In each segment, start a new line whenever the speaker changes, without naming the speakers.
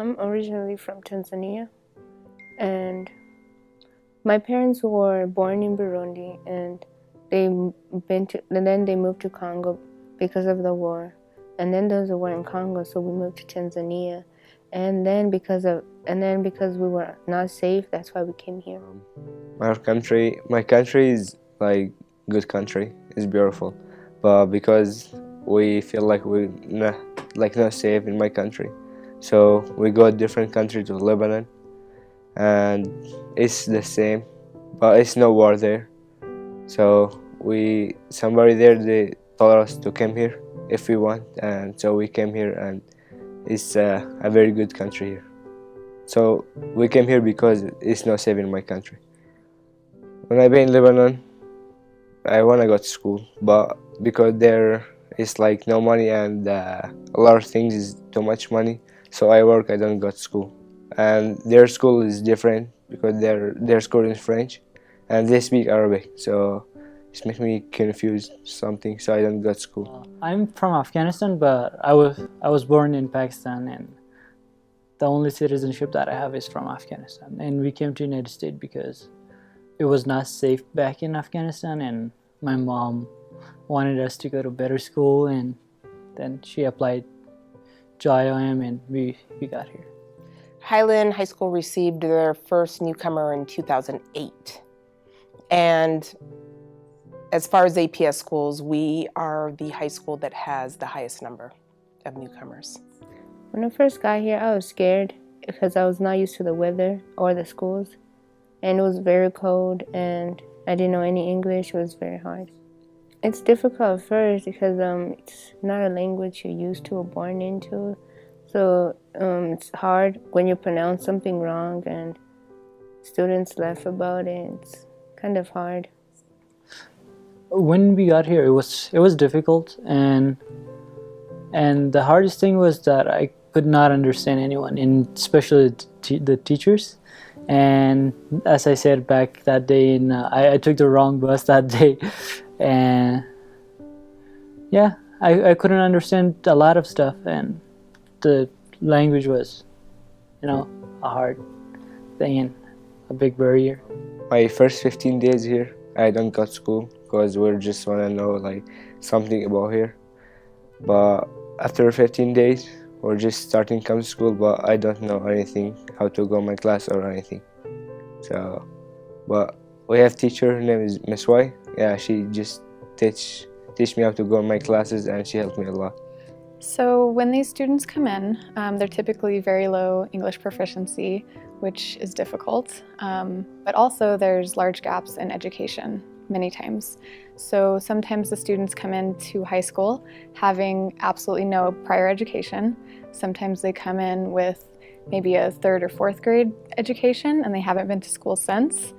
I'm originally from Tanzania, and my parents were born in Burundi, and then they moved to Congo because of the war, and then there was a war in Congo, so we moved to Tanzania, and then because we were not safe, that's why we came here.
My country is like good country. It's beautiful, but because we feel like we're not safe in my country, so we go a different country to Lebanon, and it's the same, but it's no war there. So somebody there, they told us to come here if we want, and so we came here, and it's a very good country here. So we came here because it's not safe in my country. When I been in Lebanon, I want to go to school, but because there is like no money and a lot of things is too much money, so I don't go to school. And their school is different because their school is French and they speak Arabic, so it makes me confused something, so I don't go to school.
I'm from Afghanistan, but I was born in Pakistan, and the only citizenship that I have is from Afghanistan. And we came to the United States because it was not safe back in Afghanistan, and my mom wanted us to go to better school, and then she applied to IOM, and we got here.
Highland High School received their first newcomer in 2008. And as far as APS schools, we are the high school that has the highest number of newcomers.
When I first got here, I was scared because I was not used to the weather or the schools, and it was very cold, and I didn't know any English. It was very hard. It's difficult at first because it's not a language you're used to or born into, so it's hard when you pronounce something wrong and students laugh about it. It's kind of hard.
When we got here, it was difficult, and the hardest thing was that I could not understand anyone, and especially the teachers. And as I said back that day, I took the wrong bus that day, and yeah, I couldn't understand a lot of stuff, and the language was, a hard thing and a big barrier.
My first 15 days here, I don't go to school because we just want to know like something about here. But after 15 days, we're just starting to come to school, but I don't know anything, how to go my class or anything. So, but we have teacher, her name is Miss Y. Yeah, she just teach me how to go in my classes, and she helped me a lot.
So when these students come in, they're typically very low English proficiency, which is difficult, but also there's large gaps in education many times. So sometimes the students come into high school having absolutely no prior education. Sometimes they come in with maybe a 3rd or 4th grade education and they haven't been to school since.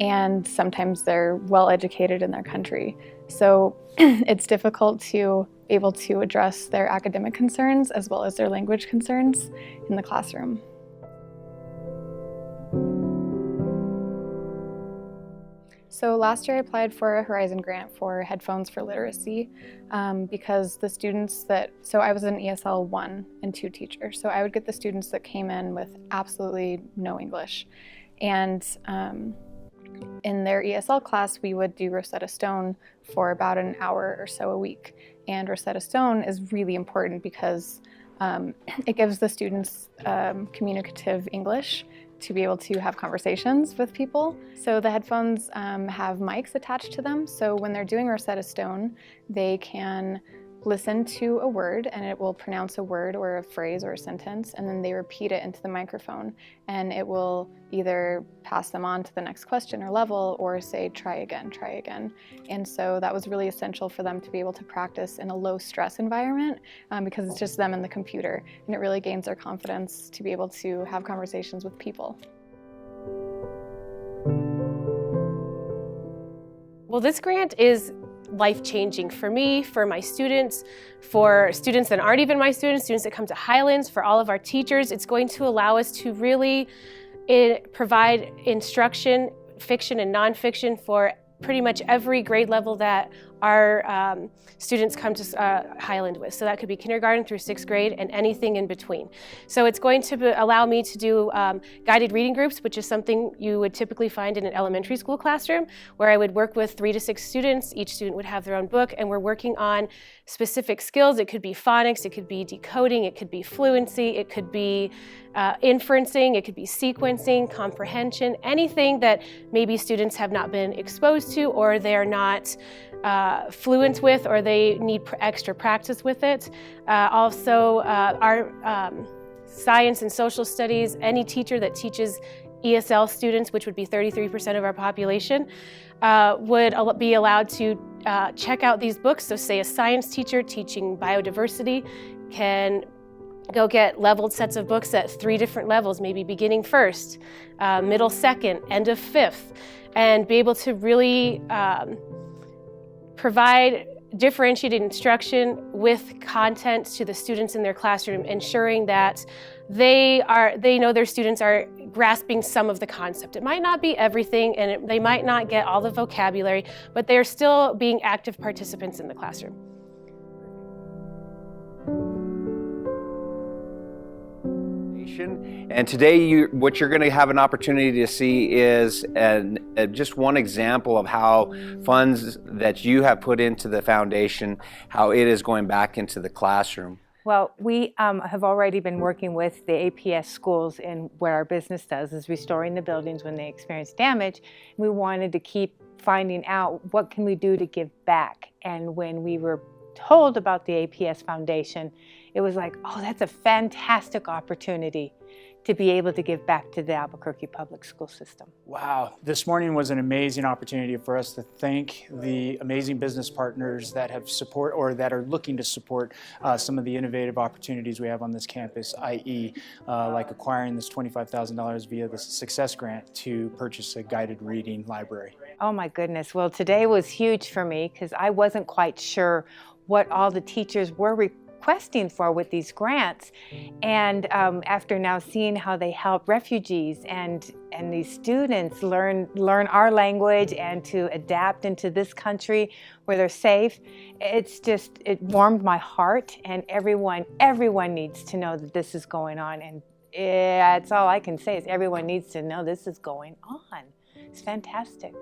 And sometimes they're well educated in their country. So it's difficult to be able to address their academic concerns as well as their language concerns in the classroom. So last year I applied for a Horizon grant for Headphones for Literacy because the students so I was an ESL 1 and 2 teacher, so I would get the students that came in with absolutely no English. And in their ESL class, we would do Rosetta Stone for about an hour or so a week. And Rosetta Stone is really important because it gives the students communicative English to be able to have conversations with people. So the headphones have mics attached to them, so when they're doing Rosetta Stone, they can listen to a word and it will pronounce a word or a phrase or a sentence, and then they repeat it into the microphone, and it will either pass them on to the next question or level or say try again, try again. And so that was really essential for them to be able to practice in a low stress environment because it's just them and the computer, and it really gains their confidence to be able to have conversations with people.
Well, this grant is life-changing for me, for my students, for students that aren't even my students that come to Highlands, for all of our teachers. It's going to allow us to really provide instruction, fiction and nonfiction, for pretty much every grade level that our students come to Highland with. So that could be kindergarten through 6th grade and anything in between. So it's going to allow me to do guided reading groups, which is something you would typically find in an elementary school classroom, where I would work with 3 to 6 students. Each student would have their own book, and we're working on specific skills. It could be phonics, it could be decoding, it could be fluency, it could be inferencing, it could be sequencing, comprehension, anything that maybe students have not been exposed to, or they're not fluent with, or they need extra practice with it. Also, our science and social studies, any teacher that teaches ESL students, which would be 33% of our population, would be allowed to check out these books. So say a science teacher teaching biodiversity can go get leveled sets of books at 3 different levels, maybe beginning 1st, middle 2nd, end of 5th, and be able to really provide differentiated instruction with content to the students in their classroom, ensuring that they know their students are grasping some of the concept. It might not be everything, and they might not get all the vocabulary, but they're still being active participants in the classroom.
And today, what you're going to have an opportunity to see is just one example of how funds that you have put into the foundation, how it is going back into the classroom.
Well, we have already been working with the APS schools, and what our business does is restoring the buildings when they experience damage. We wanted to keep finding out what can we do to give back. And when we were told about the APS Foundation, it was like, oh, that's a fantastic opportunity to be able to give back to the Albuquerque public school system.
Wow, this morning was an amazing opportunity for us to thank the amazing business partners that have support or that are looking to support some of the innovative opportunities we have on this campus, i.e. Like acquiring this $25,000 via the Success Grant to purchase a guided reading library.
Oh my goodness, well today was huge for me because I wasn't quite sure what all the teachers were requesting for with these grants, and after now seeing how they help refugees and these students learn our language and to adapt into this country where they're safe, it warmed my heart, and everyone needs to know that this is going on, and that's all I can say is everyone needs to know this is going on. It's fantastic.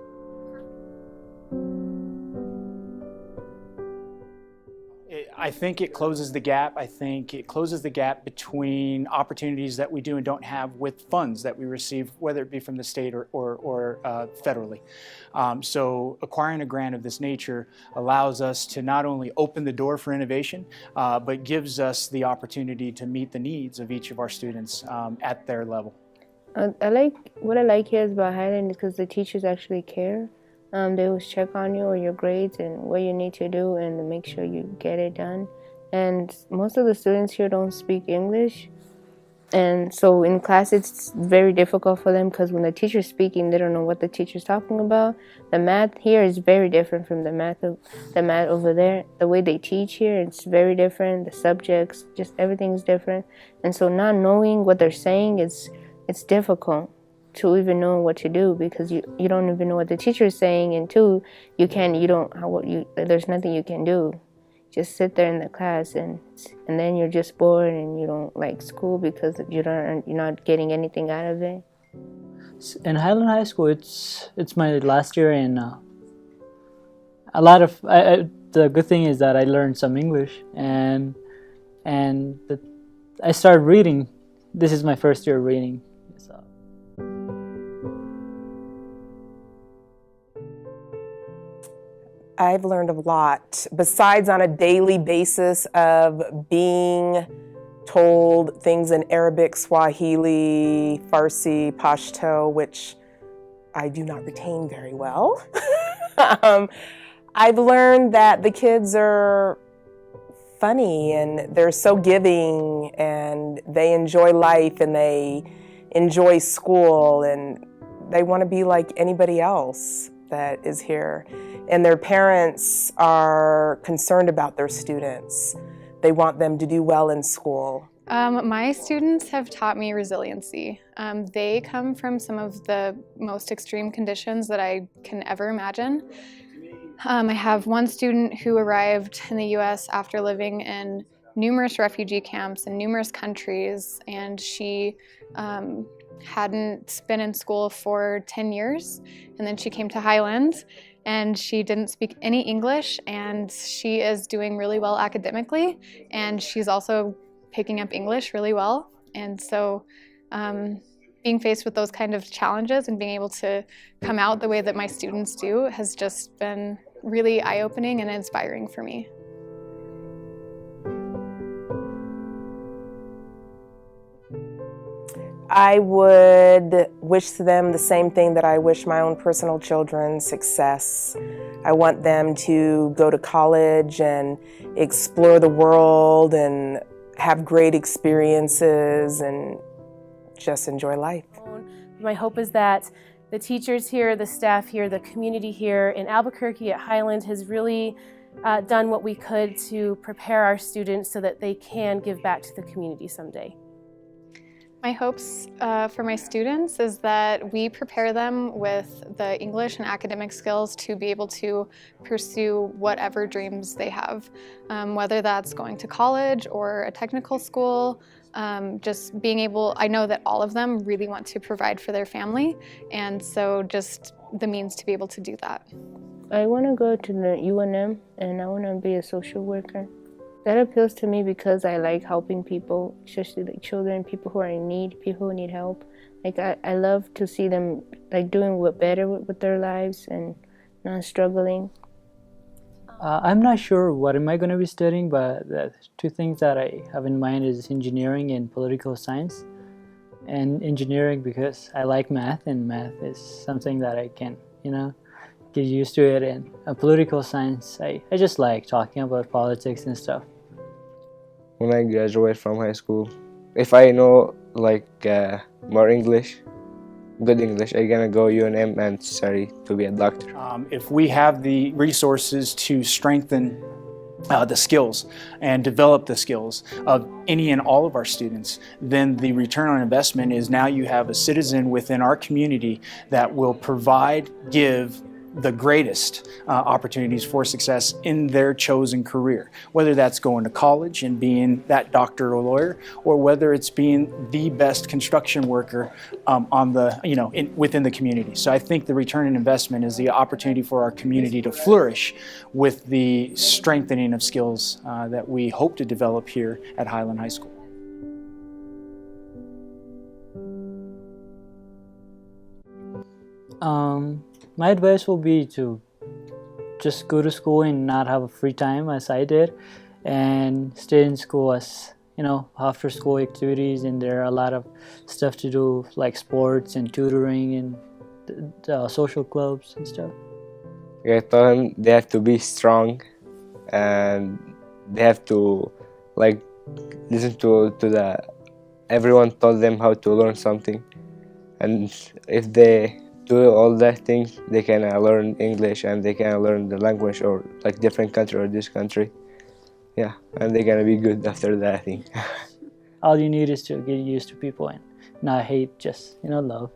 I think it closes the gap. I think it closes the gap between opportunities that we do and don't have with funds that we receive, whether it be from the state or federally. So acquiring a grant of this nature allows us to not only open the door for innovation, but gives us the opportunity to meet the needs of each of our students at their level.
What I like here about Highland is because the teachers actually care. They always check on you or your grades and what you need to do and to make sure you get it done. And most of the students here don't speak English. And so in class it's very difficult for them because when the teacher's speaking, they don't know what the teacher's talking about. The math here is very different from the math over there. The way they teach here, it's very different. The subjects, just everything's different. And so not knowing what they're saying, it's difficult to even know what to do because you don't even know what the teacher is saying, and two, there's nothing you can do. Just sit there in the class and then you're just bored and you don't like school because you're not getting anything out of it.
In Highland High School, it's my last year, and the good thing is that I learned some English and I started reading. This is my first year reading. So.
I've learned a lot, besides on a daily basis of being told things in Arabic, Swahili, Farsi, Pashto, which I do not retain very well. I've learned that the kids are funny and they're so giving and they enjoy life and they enjoy school and they want to be like anybody else that is here. And their parents are concerned about their students. They want them to do well in school.
My students have taught me resiliency. They come from some of the most extreme conditions that I can ever imagine. I have one student who arrived in the US after living in numerous refugee camps in numerous countries, and she hadn't been in school for 10 years, and then she came to Highland, and she didn't speak any English, and she is doing really well academically, and she's also picking up English really well. And so being faced with those kind of challenges and being able to come out the way that my students do has just been really eye-opening and inspiring for me.
I would wish them the same thing that I wish my own personal children: success. I want them to go to college and explore the world and have great experiences and just enjoy life.
My hope is that the teachers here, the staff here, the community here in Albuquerque at Highland has really done what we could to prepare our students so that they can give back to the community someday.
My hopes for my students is that we prepare them with the English and academic skills to be able to pursue whatever dreams they have, whether that's going to college or a technical school. Just being able, I know that all of them really want to provide for their family, and so just the means to be able to do that.
I want to go to the UNM, and I want to be a social worker. That appeals to me because I like helping people, especially like children, people who are in need, people who need help. Like I love to see them like doing better with their lives and not struggling.
I'm not sure what am I going to be studying, but the two things that I have in mind is engineering and political science. And engineering because I like math, and math is something that I can, get used to it. And political science, I just like talking about politics and stuff.
When I graduate from high school, if I know more English, good English, I'm gonna go UNM and study to be a doctor.
If we have the resources to strengthen the skills and develop the skills of any and all of our students, then the return on investment is now you have a citizen within our community that will provide, give the greatest opportunities for success in their chosen career, whether that's going to college and being that doctor or lawyer, or whether it's being the best construction worker within the community. So I think the return on investment is the opportunity for our community to flourish with the strengthening of skills that we hope to develop here at Highland High School.
My advice will be to just go to school and not have a free time as I did, and stay in school as, after school activities, and there are a lot of stuff to do like sports and tutoring and social clubs and stuff.
I told them they have to be strong and they have to listen to everyone told them how to learn something, and if they do all that things, they can learn English and they can learn the language or different country or this country. Yeah, and they're gonna be good after that, I think.
All you need is to get used to people and not hate, just love.